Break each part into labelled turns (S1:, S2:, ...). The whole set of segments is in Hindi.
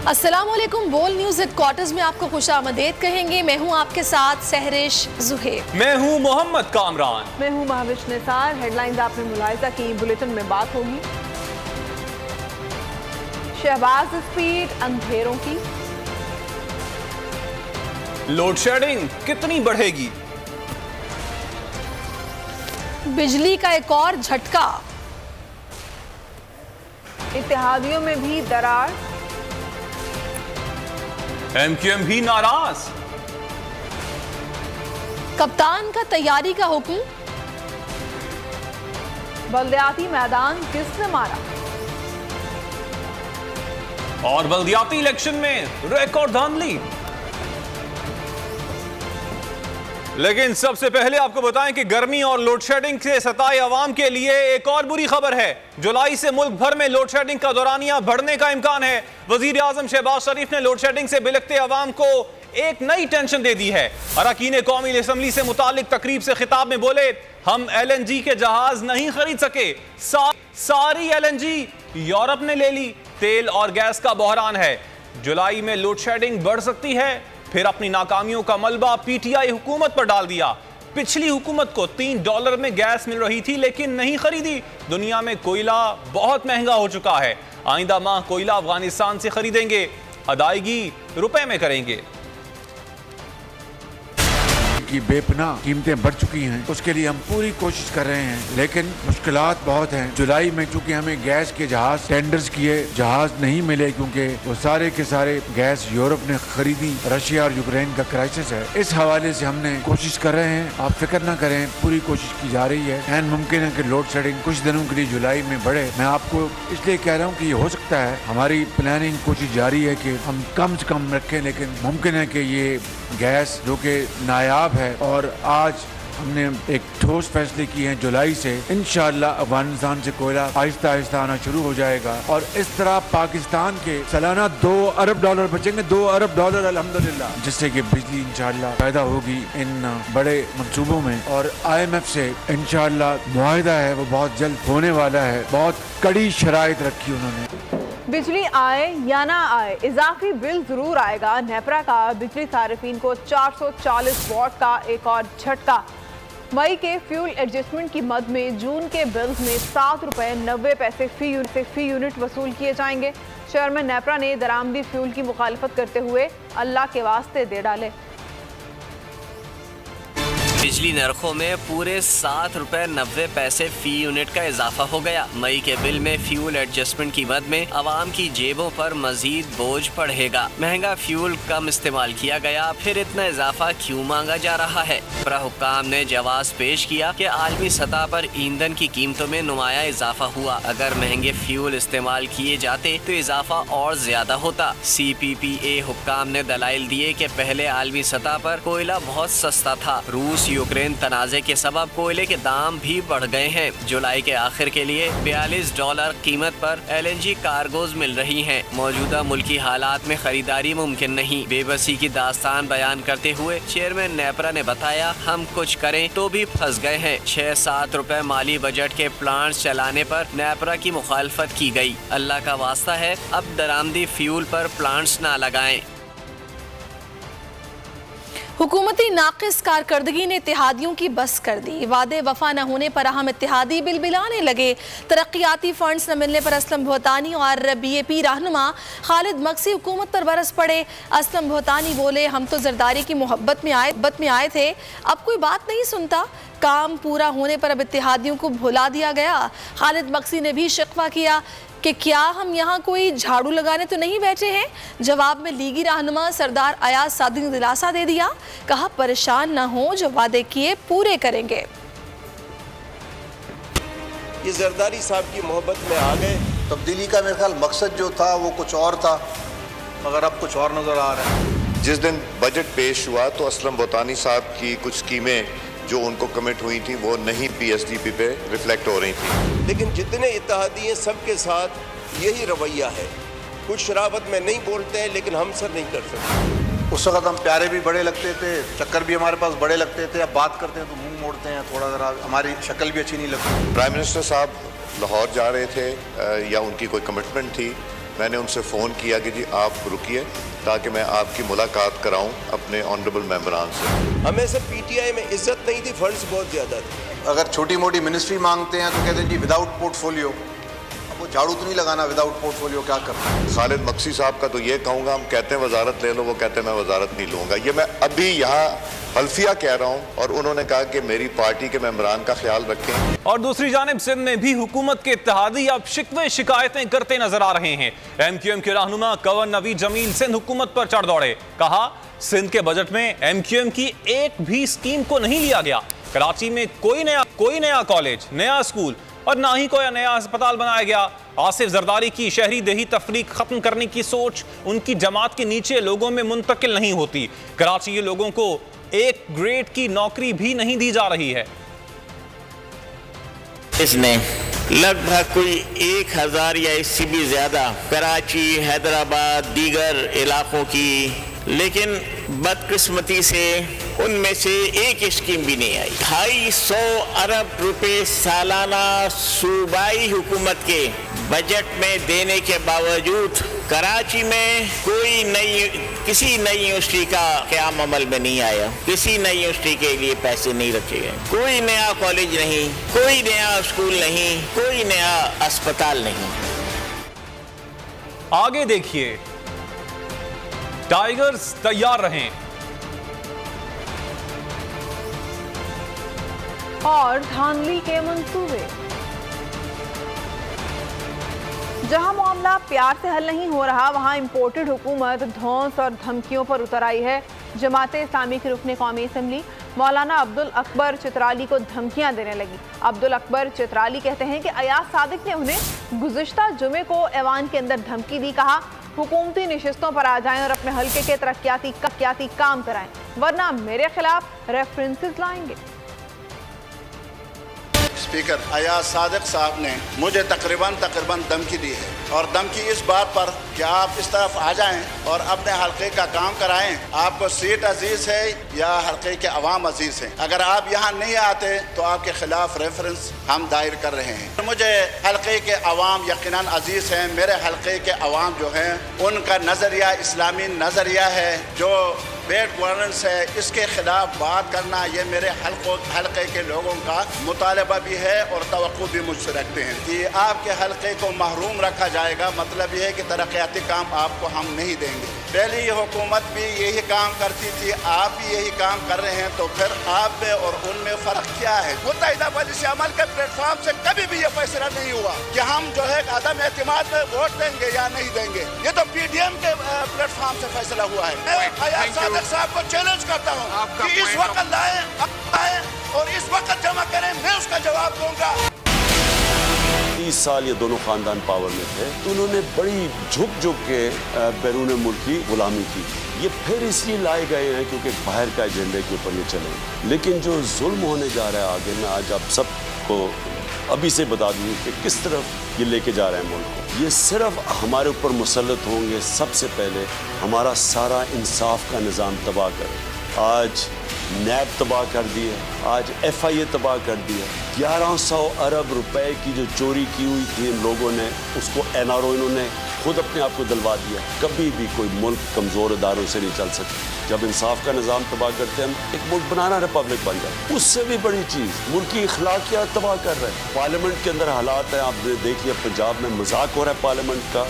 S1: अस्सलामुअलैकुम। बोल न्यूज हेडक्वार्टर्स में आपको खुशामदीद कहेंगे। मैं हूं आपके साथ सहरिश जुहेब।
S2: मैं हूं मोहम्मद कामरान।
S3: मैं हूं महाविश निसार। हेडलाइंस आपने मुलाहिजा की, बुलेटिन में बात होगी शहबाज स्पीड अंधेरों की,
S2: लोड शेडिंग कितनी बढ़ेगी,
S1: बिजली का एक और झटका,
S3: इत्तेहादियों में भी दरार,
S2: MQM भी नाराज,
S1: कप्तान का तैयारी का हुक्म,
S3: बल्दियाती मैदान किसने मारा,
S2: और बल्दियाती इलेक्शन में रिकॉर्ड धांधली। लेकिन सबसे पहले आपको बताएं कि गर्मी और लोड शेडिंग से सताए अवाम के लिए एक और बुरी खबर है। जुलाई से मुल्क भर में लोड शेडिंग का दौरानिया बढ़ने का इम्कान है। वजीर आजम शहबाज शरीफ ने लोड शेडिंग से बिलखते अवाम को एक नई टेंशन दे दी है। अरकान कौमी असम्बली से मुतालिक तकरीब से खिताब में बोले, हम LNG के जहाज नहीं खरीद सके, सारी LNG यूरोप ने ले ली। तेल और गैस का बहरान है। जुलाई में लोड शेडिंग बढ़ सकती है। फिर अपनी नाकामियों का मलबा PTI हुकूमत पर डाल दिया। पिछली हुकूमत को $3 में गैस मिल रही थी लेकिन नहीं खरीदी। दुनिया में कोयला बहुत महंगा हो चुका है। आइंदा माह कोयला अफगानिस्तान से खरीदेंगे, अदायगी रुपए में करेंगे।
S4: की बेपनाह कीमतें बढ़ चुकी हैं, उसके लिए हम पूरी कोशिश कर रहे हैं, लेकिन मुश्किलात बहुत हैं। जुलाई में चूंकि हमें गैस के जहाज टेंडर्स किए, जहाज नहीं मिले क्योंकि वो सारे के सारे गैस यूरोप ने खरीदी। रशिया और यूक्रेन का क्राइसिस है। इस हवाले से हमने कोशिश कर रहे हैं, आप फिक्र ना करें, पूरी कोशिश की जा रही है। एंड मुमकिन है कि लोड शेडिंग कुछ दिनों के लिए जुलाई में बढ़े। मैं आपको इसलिए कह रहा हूँ कि ये हो सकता है। हमारी प्लानिंग कोशिश जारी है कि हम कम से कम रखें, लेकिन मुमकिन है कि ये गैस जो कि नायाब है, और आज हमने एक ठोस फैसले किए हैं, जुलाई से इंशाअल्लाह अफगानिस्तान से कोयला आहिस्ता आहिस्ता आना शुरू हो जाएगा। और इस तरह पाकिस्तान के सालाना $2 अरब बचेंगे, $2 अरब अल्हम्दुलिल्लाह, जिससे कि बिजली इंशाअल्लाह पैदा होगी इन बड़े मंसूबों में। और IMF से इंशाअल्लाह मुआहिदा है, वो बहुत जल्द होने वाला है। बहुत कड़ी शराइत रखी उन्होंने।
S3: बिजली आए या ना आए, इजाफी बिल जरूर आएगा। नेपरा का बिजली सार्फिन को 440 वाट का एक और झटका। मई के फ्यूल एडजस्टमेंट की मद में जून के बिल्स में ₹7.90 फी यूनिट वसूल किए जाएंगे। चेयरमैन नेपरा ने दरामदी फ्यूल की मुखालफत करते हुए अल्लाह के वास्ते दे डाले।
S5: बिजली नरखों में पूरे ₹7.90 फी यूनिट का इजाफा हो गया। मई के बिल में फ्यूल एडजस्टमेंट की मद में आवाम की जेबों पर मजीद बोझ बढ़ेगा। महंगा फ्यूल कम इस्तेमाल किया गया, फिर इतना इजाफा क्यों मांगा जा रहा है? हुक्काम ने जवाब पेश किया कि आलमी सतह पर ईंधन की कीमतों में नुमाया इजाफा हुआ। अगर महंगे फ्यूल इस्तेमाल किए जाते तो इजाफा और ज्यादा होता। CPPA हुक्काम ने दलाइल दिए कि पहले आलमी सतह पर कोयला बहुत सस्ता था। रूस यूक्रेन तनाज़े के सबब कोयले के दाम भी बढ़ गए हैं। जुलाई के आखिर के लिए $42 कीमत पर LNG कार्गोज मिल रही हैं। मौजूदा मुल्की हालात में खरीदारी मुमकिन नहीं। बेबसी की दास्तान बयान करते हुए चेयरमैन नेपरा ने बताया, हम कुछ करें तो भी फंस गए हैं। ₹6-7 माली बजट के प्लांट्स चलाने पर नेपरा की मुखालफत की गई। अल्लाह का वास्ता है, अब दरामदी फ्यूल पर प्लांट्स ना लगाएं।
S1: हुकूमती नाकिस कारकर्दगी ने इत्तेहादियों की बस कर दी। वादे वफा न होने पर अहम इत्तेहादी बिलबिलाने लगे। तरक्याती फंड्स न मिलने पर असलम भोतानी और BAP रहनुमा खालिद मक्सी हुकूमत पर बरस पड़े। असलम भोतानी बोले, हम तो जरदारी की मोहब्बत में आए थे, अब कोई बात नहीं सुनता। काम पूरा होने पर अब इत्तेहादियों को भुला दिया गया। खालिद मक्सी ने भी शिकवा किया कि क्या हम यहाँ कोई झाड़ू लगाने तो नहीं बैठे हैं। जवाब में लीगी रहनुमा सरदार अयाज सादिक ने दिलासा दे दिया। कहा, परेशान न हो, जो वादे किए पूरे करेंगे।
S6: ये जरदारी साहब की मोहब्बत में आ गए।
S7: तब्दीली का मेरे ख्याल मकसद जो था वो कुछ और था, मगर अब कुछ और नजर आ रहा है।
S8: जिस दिन बजट पेश हुआ तो असलम भोतानी साहब की कुछ स्कीमें जो उनको कमिट हुई थी वो नहीं PSDP पे रिफ्लेक्ट हो रही थी।
S6: लेकिन जितने इत्तेहादी हैं सबके साथ यही रवैया है। कुछ शराबत में नहीं बोलते हैं, लेकिन हम सर नहीं कर सकते।
S7: उस वक्त हम प्यारे भी बड़े लगते थे, चक्कर भी हमारे पास बड़े लगते थे। अब बात करते हैं तो मुंह मोड़ते हैं, थोड़ा जरा हमारी शक्ल भी अच्छी नहीं लगती।
S8: प्राइम मिनिस्टर साहब लाहौर जा रहे थे या उनकी कोई कमिटमेंट थी मैंने उनसे फ़ोन किया कि जी आप रुकिए ताकि मैं आपकी मुलाकात कराऊं अपने ऑनरेबल मेंबरान से।
S6: हमें से पीटीआई में इज्जत नहीं थी, फंड्स बहुत ज़्यादा थे।
S7: अगर छोटी मोटी मिनिस्ट्री मांगते हैं तो कहते हैं जी विदाउट पोर्टफोलियो। अब वो झाड़ू तो नहीं लगाना, विदाउट पोर्टफोलियो क्या करना।
S8: खालिद मक्सी साहब का तो ये कहूँगा, हम कहते हैं वजारत ले लो, वो कहते हैं मैं वजारत नहीं लूँगा। ये मैं अभी यहाँ हल्फिया कह रहा हूँ और उन्होंने कहा कि मेरी पार्टी के मेंबरान का ख्याल रखें।
S2: और दूसरी जानिब सिंध में भी हुकूमत के इत्तेहादी अब शिकवे शिकायतें करते नजर आ रहे हैं। MQM के रहनुमा कंवर नवीद जमील सिंध हुकूमत पर चढ़ दौड़े। कहा सिंध के बजट में MQM की एक भी स्कीम को नहीं लिया गया। कराची में कोई नया कॉलेज, नया स्कूल और ना ही कोई नया अस्पताल बनाया गया। आसिफ जरदारी की शहरी देही तफरीक खत्म करने की सोच उनकी जमात के नीचे लोगों में मुंतकिल नहीं होती। कराची के लोगों को एक ग्रेड की नौकरी भी नहीं दी जा रही है।
S9: इसने लगभग कोई 1000 या इससे भी ज्यादा कराची, हैदराबाद, दीगर इलाकों की, लेकिन बदकिस्मती से उनमें से एक स्कीम भी नहीं आई। 250 अरब रुपए सालाना सूबाई हुकूमत के बजट में देने के बावजूद कराची में किसी नई यूनिवर्सिटी का क़याम अमल में नहीं आया। किसी नई यूनिवर्सिटी के लिए पैसे नहीं रखे गए। कोई नया कॉलेज नहीं, कोई नया स्कूल नहीं, कोई नया अस्पताल नहीं।
S2: आगे देखिए, टाइगर्स तैयार रहें।
S3: और धांधली के मंसूबे। जहां मामला प्यार से हल नहीं हो रहा, वहां इंपोर्टेड हुकूमत धौंस और धमकियों पर उतर आई है। जमाते इस्लामी के रुकने कौमी असम्बली मौलाना अब्दुल अकबर चित्राली को धमकियां देने लगी। अब्दुल अकबर चित्राली कहते हैं कि अयाज सादिक ने उन्हें गुज़िश्ता जुमे को ऐवान के अंदर धमकी दी। कहा हुकूमती नशिस्तों पर आ जाएं और अपने हल्के के तरक्याती काम कराएं, वरना मेरे खिलाफ रेफरेंसेस लाएंगे।
S10: स्पीकर अयाज सादिक साहब ने मुझे तकरीबन धमकी दी है, और धमकी इस बात पर कि आप इस तरफ आ जाएं और अपने हल्के का काम कराएं। आपको सीट अजीज है या हल्के के अवाम अजीज है? अगर आप यहाँ नहीं आते तो आपके खिलाफ रेफरेंस हम दायर कर रहे हैं। मुझे हल्के के अवाम यकीनन अजीज हैं। मेरे हल्के के अवाम जो हैं उनका नज़रिया इस्लामी नज़रिया है जो बेड गवर्नेंस है, इसके खिलाफ बात करना ये मेरे हल्के के लोगों का मुतालबा भी है और तवक्को भी मुझसे रखते हैं कि आपके हल्के को महरूम रखा जाएगा। मतलब ये है कि तरक्याती काम आपको हम नहीं देंगे। पहले ये हुकूमत भी यही काम करती थी, आप भी यही काम कर रहे हैं, तो फिर आप में और उनमें फ़र्क क्या है? मुत्तहिदा पॉलिसी अमल के प्लेटफॉर्म से कभी भी ये फैसला नहीं हुआ कि हम जो है अदम एतमाद में वोट देंगे या नहीं देंगे। ये तो PDM के प्लेटफॉर्म से फैसला हुआ है। साहब को चैलेंज करता हूं कि इस वक्त लाएं और इस वक्त जमा करें, मैं उसका जवाब दूंगा।
S11: 30 साल ये दोनों खानदान पावर में थे तो उन्होंने बड़ी झुक के बैरून मुल्क की गुलामी की। ये फिर इसलिए लाए गए हैं क्योंकि बाहर का एजेंडे के ऊपर ये चले। लेकिन जो जुल्म होने जा रहा है आगे, मैं आज आप सबको अभी से बता दूँ कि किस तरफ ये लेके जा रहे हैं मुल्क को। ये सिर्फ हमारे ऊपर मुसल्लत होंगे सबसे पहले हमारा सारा इंसाफ का निज़ाम तबाह कर। आज नैब तबाह कर दिए, आज FIA तबाह कर दिया। 1100 अरब रुपए की जो चोरी की हुई थी इन लोगों ने, उसको NRO इन्होंने खुद अपने आप को दिलवा दिया। कभी भी कोई मुल्क कमज़ोर इदारों से नहीं चल सकता। जब इंसाफ का निज़ाम तबाह करते हैं हम, एक मुल्क बनाना रिपब्लिक बन जाए। उससे भी बड़ी चीज़ मुल्क की अखलाकियात तबाह कर रहे हैं। पार्लियामेंट के अंदर हालात हैं, आपने देख लिया पंजाब में मजाक हो रहा है पार्लियामेंट का,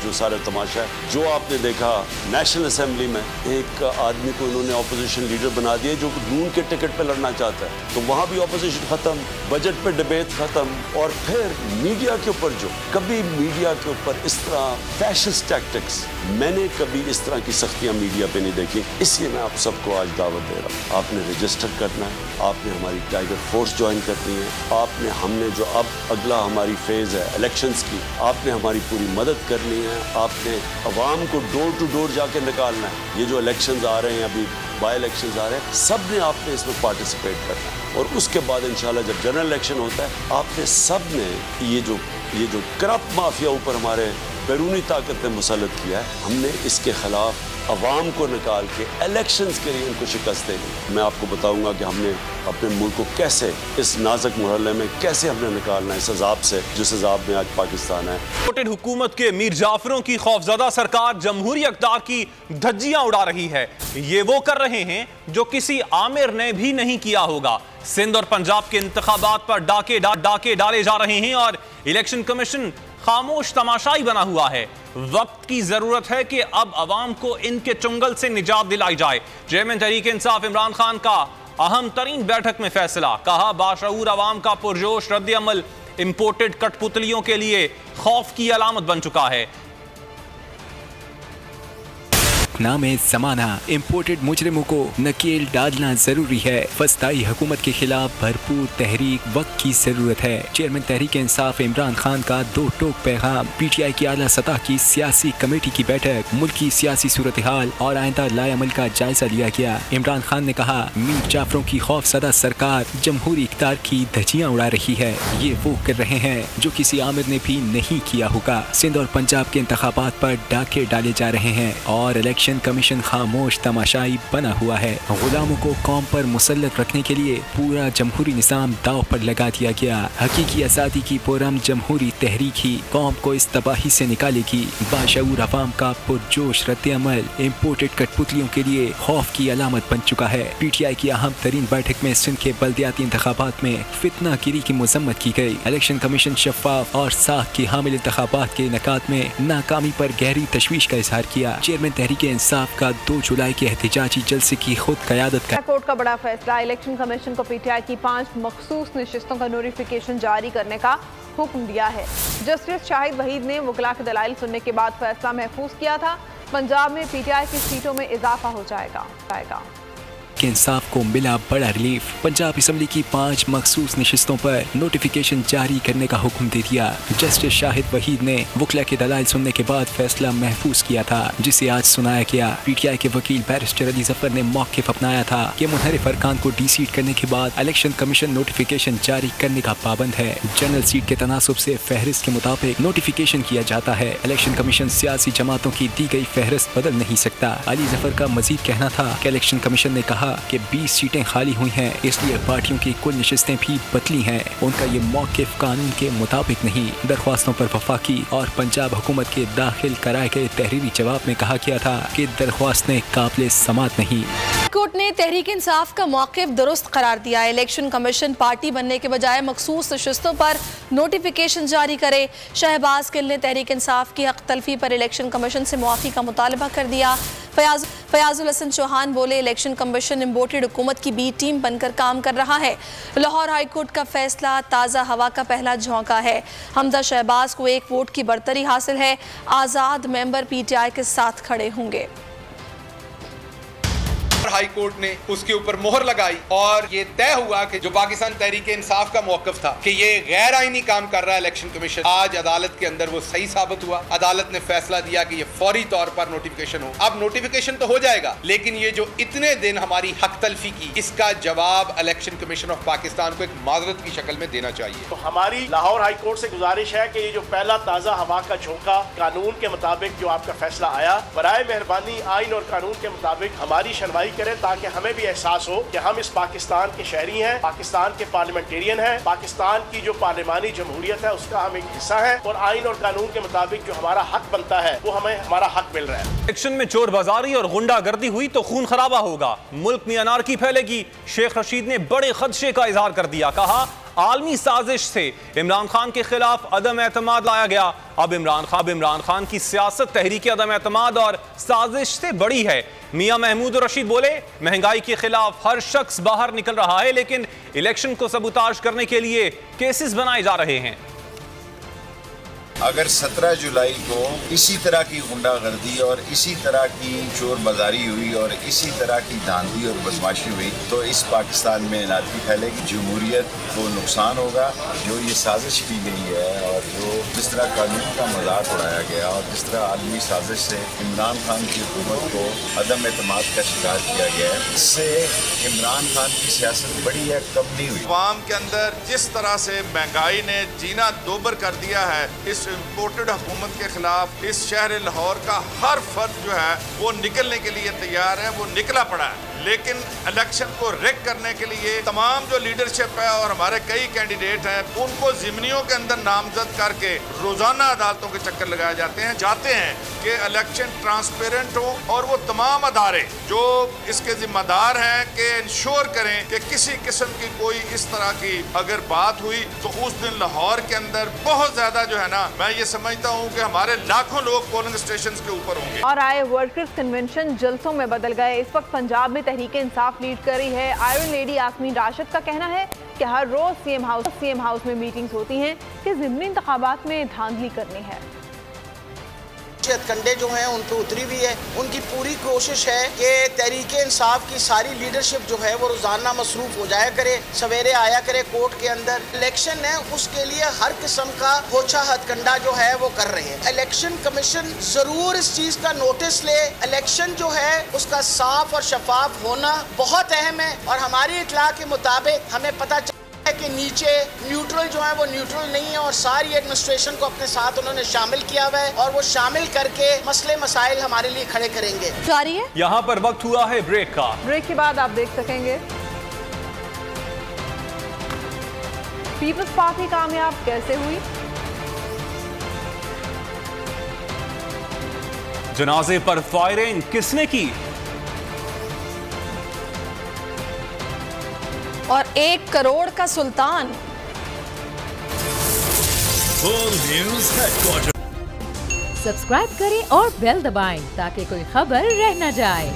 S11: जो सारा तमाशा है। जो आपने देखा नेशनल असम्बली में एक आदमी को इन्होंने अपोजिशन लीडर बना दिया जो नून के टिकट पर लड़ना चाहता है, तो वहाँ भी अपोजिशन ख़त्म, बजट पर डिबेट ख़त्म। और फिर मीडिया के ऊपर जो कभी मीडिया के ऊपर इस तरह फैशिस्ट टैक्टिक्स, मैंने कभी इस तरह की सख्तियाँ मीडिया पे नहीं देखी। इसलिए मैं आप सबको आज दावत दे रहा हूँ, आपने रजिस्टर करना है, आपने हमारी टाइगर फोर्स ज्वाइन करनी है, हमने जो अब अगला हमारी फेज़ है इलेक्शंस की, आपने हमारी पूरी मदद करनी है, आपने अवाम को डोर टू डोर जाके निकालना है। ये जो इलेक्शंस आ रहे हैं, अभी बाई इलेक्शंस आ रहे हैं, सब ने आपने इसमें पार्टिसिपेट करना है। और उसके बाद इंशाल्लाह जब जनरल इलेक्शन होता है, आपने सब ने ये जो करप्ट माफिया ऊपर हमारे बैरूनी ताकत ने मुसल्लत किया है, हमने इसके खिलाफ अवाम को निकाल के इलेक्शंस के लिए इनको शिकस्त देंगे। मैं आपको बताऊंगा कि हमने अपने मुल्क को कैसे इस नाजुक मरहले में कैसे हमने निकालना है इस अजाब से जिस अजाब में आज पाकिस्तान है।
S2: वोटेड हुकूमत के मीर जाफरों की खौफजदा सरकार जमहूरी इक़्तिदार की धज्जियां उड़ा रही है। ये वो कर रहे हैं जो किसी आमिर ने भी नहीं किया होगा। सिंध और पंजाब के इंतखाबात पर डाके डाले जा रहे हैं और इलेक्शन कमीशन खामोश तमाशाई बना हुआ है। वक्त की जरूरत है कि अब अवाम को इनके चुंगल से निजात दिलाई जाए। चेयरमैन तहरीक इंसाफ इमरान खान का अहम तरीन बैठक में फैसला, कहा बाशऊर अवाम का पुरजोश रद्द अमल इंपोर्टेड कठपुतलियों के लिए खौफ की अलामत बन चुका है।
S12: नाम ज़माना इम्पोर्टेड मुजरिमों को नकेल डालना जरूरी है। फस्ताई हुकूमत के खिलाफ भरपूर तहरीक वक्त की जरूरत है। चेयरमैन तहरीक इंसाफ इमरान खान का दो टोक पैगाम। PTI की आला सतह की सियासी कमेटी की बैठक, मुल्क की सियासी सूरत हाल और आइंदा लाएअमल का जायजा लिया गया। इमरान खान ने कहा मीर जाफरों की खौफजदा सरकार जमहूरी इक़्तिदार की धज्जियां उड़ा रही है। ये वो कर रहे हैं जो किसी आमिर ने भी नहीं किया होगा। सिंध और पंजाब के इंतखाबात पर डाके डाले जा रहे हैं और इलेक्शन कमीशन खामोश तमाशाई बना हुआ है। गुलामों को कौम पर मुसल्लत रखने के लिए पूरा जमहूरी निज़ाम दाव पर लगा दिया गया। हकीकी आज़ादी की पुरअमन जमहूरी तहरीक ही कौम को इस तबाही से निकालेगी। बाशऊर अवाम का पुरजोश रद्द अमल इम्पोर्टेड कठपुतलियों के लिए खौफ की अलामत बन चुका है। PTI की अहम तरीन बैठक में सिंध के बल्दियाती इंतखाबात में फितना गिरी की मजम्मत की गई। इलेक्शन कमीशन शफाफ और साख की हामिल इंतखाबात के इनेकाद में नाकामी पर गहरी तशवीश का इजहार किया। चेयरमैन तहरीक इंसाफ का 2 जुलाई के एहतजाजी जलसे की खुद क़यादत का
S3: कोर्ट का बड़ा फैसला। इलेक्शन कमीशन को PTI की 5 मखसूस नशिस्तों का नोटिफिकेशन जारी करने का हुक्म दिया है। जस्टिस शाहिद वहीद ने वकला के दलाइल सुनने के बाद फैसला महफूज किया था। पंजाब में PTI की सीटों में इजाफा हो जाएगा।
S12: इंसाफ को मिला बड़ा रिलीफ। पंजाब असम्बली की 5 मखसूस नशिस्तों पर नोटिफिकेशन जारी करने का हुक्म दे दिया। जस्टिस शाहिद वहीद ने वकला के दलाइल सुनने के बाद फैसला महफूज किया था, जिसे आज सुनाया गया। PTI के वकील बैरिस्टर अली जफर ने मौक़िफ़ अपनाया था कि मुनहरिफ अरकान को डीसीट करने के बाद इलेक्शन कमीशन नोटिफिकेशन जारी करने का पाबंद है। जनरल सीट के तनासुब से फहरिस्त के मुताबिक नोटिफिकेशन किया जाता है। इलेक्शन कमीशन सियासी जमातों की दी गई फहरिस्त बदल नहीं सकता। अली जफर का मजीद कहना था कि इलेक्शन कमीशन ने कहा कि 20 सीटें खाली हुई हैं, इसलिए पार्टियों की कुल नशिस्तें भी बदली हैं। उनका ये मौक़िफ़ कानून के मुताबिक नहीं। दरख्वास्तों पर वफाकी और पंजाब हुकूमत के दाखिल कराए गए तहरीरी जवाब में कहा गया था कि दरख्वास्तें काबिल समात नहीं।
S1: कोर्ट ने तहरीक इंसाफ का मौक़िफ़ दुरुस्त करार दिया। इलेक्शन कमीशन पार्टी बनने के बजाय मखसूस नशिस्तों पर नोटिफिकेशन जारी करे। शहबाज गिल ने तहरीक इंसाफ की हक तलफी पर इलेक्शन कमीशन से मुआफ़ी का मुतालबा कर दिया। फयाजुल हसन चौहान बोले इलेक्शन कमीशन इम्पोर्टेड हुकूमत की बी टीम बनकर काम कर रहा है। लाहौर हाई कोर्ट का फैसला ताज़ा हवा का पहला झोंका है। हमजा शहबाज को 1 वोट की बरतरी हासिल है। आज़ाद मेंबर PTI के साथ खड़े होंगे।
S13: हाई कोर्ट ने उसके ऊपर मोहर लगाई और ये तय हुआ कि जो पाकिस्तान तहरीक इंसाफ का मौक़िफ़ था कि ये गैर आईनी काम कर रहा है इलेक्शन कमीशन, आज अदालत के अंदर वो सही साबित हुआ। अदालत ने फैसला दिया कि ये फौरी तौर पर नोटिफिकेशन हो। अब नोटिफिकेशन तो हो जाएगा, लेकिन ये जो इतने दिन हमारी हक तलफी की, इसका जवाब इलेक्शन कमीशन ऑफ पाकिस्तान को एक माजरत की शक्ल में देना चाहिए।
S14: तो हमारी लाहौर हाई कोर्ट से गुजारिश है कि ये जो पहला ताज़ा हवा का झोंका कानून के मुताबिक जो आपका फैसला आया, बराए मेहरबानी आइन और कानून के मुताबिक हमारी सुनवाई करें, ताकि हमें भी एहसास हो कि हम इस पाकिस्तान के शहरी हैं, पाकिस्तान के पार्लियामेंटेरियन हैं, पाकिस्तान की जो पार्लिमानी जमहूरियत है उसका हम एक हिस्सा है और आइन और कानून के मुताबिक जो हमारा हक बनता है वो हमें हमारा हक मिल रहा है।
S2: इलेक्शन में चोर बाजारी और गुंडागर्दी हुई तो खून खराबा होगा, मुल्क में अनारकी फैलेगी। शेख रशीद ने बड़े खदशे का इजहार कर दिया। कहा आलमी साजिश से इमरान खान के खिलाफ अदम एतमाद लाया गया। अब इमरान खान की सियासत तहरीक अदम एतमाद और साजिश से बड़ी है। मियां महमूद रशीद बोले महंगाई के खिलाफ हर शख्स बाहर निकल रहा है, लेकिन इलेक्शन को सबूताज करने के लिए केसेस बनाए जा रहे हैं।
S15: अगर 17 जुलाई को इसी तरह की गुंडागर्दी और इसी तरह की चोर बाजारी हुई और इसी तरह की धांधली और बदमाशी हुई तो इस पाकिस्तान में अनारकी फैलेगी, जमहूरियत को नुकसान होगा। जो ये साजिश की गई है और जो जिस तरह कानून का मजाक उड़ाया गया और जिस तरह आलमी साजिश से इमरान खान की हुकूमत को अदम एतमाद का शिकार किया गया है, इससे इमरान खान की सियासत बड़ी है कम नहीं हुई।
S16: अवाम के अंदर जिस तरह से महंगाई ने जीना दोबर कर दिया है, इस इम्पोर्टेड हुकूमत के खिलाफ इस शहर लाहौर का हर फर्द जो है वो निकलने के लिए तैयार है, वो निकला पड़ा है। लेकिन इलेक्शन को रेक करने के लिए तमाम जो लीडरशिप है और हमारे कई कैंडिडेट हैं, उनको जिमनियों के अंदर नामजद करके रोजाना अदालतों के चक्कर लगाए जाते हैं कि इलेक्शन ट्रांसपेरेंट हो और वो तमाम अदारे जो इसके जिम्मेदार हैं कि इंश्योर करें कि किसी किस्म की कोई इस तरह की अगर बात हुई तो उस दिन लाहौर के अंदर बहुत ज्यादा जो है ना, मैं ये समझता हूँ कि हमारे लाखों लोग पोलिंग स्टेशन के ऊपर होंगे।
S3: और आए वर्कर्स कन्वेंशन जलसों में बदल गए। इस वक्त पंजाब में तहरीक इंसाफ लीड कर रही है। आयरन लेडी यास्मीन राशिद का कहना है कि हर रोज सीएम हाउस में मीटिंग्स होती हैं कि ज़िमनी इंतखाबात में धांधली करनी है।
S17: हथकंडे जो हैं उन पे उतरी हुई है। उनकी पूरी कोशिश है कि तहरीक इंसाफ की सारी लीडरशिप जो है वो रोजाना मसरूफ हो जाया करे, सवेरे आया करे कोर्ट के अंदर। इलेक्शन है उसके लिए हर किस्म का गोछा हथकंडा जो है वो कर रहे हैं। इलेक्शन कमीशन जरूर इस चीज का नोटिस ले। इलेक्शन जो है उसका साफ और शफाफ होना बहुत अहम है और हमारी इत्तला के मुताबिक हमें पता है कि नीचे न्यूट्रल जो है वो न्यूट्रल नहीं है और सारी एडमिनिस्ट्रेशन को अपने साथ उन्होंने शामिल किया हुआ है और वो शामिल करके मसले मसाइल हमारे लिए खड़े करेंगे।
S1: जारी है।
S2: यहाँ पर वक्त हुआ है ब्रेक का।
S3: ब्रेक के बाद आप देख सकेंगे पीपल्स पार्टी कामयाब कैसे हुई,
S2: जनाजे पर फायरिंग किसने की
S1: और 1 करोड़ का सुल्तान।
S18: सब्सक्राइब करें और बेल दबाएं ताकि कोई खबर रह न जाए।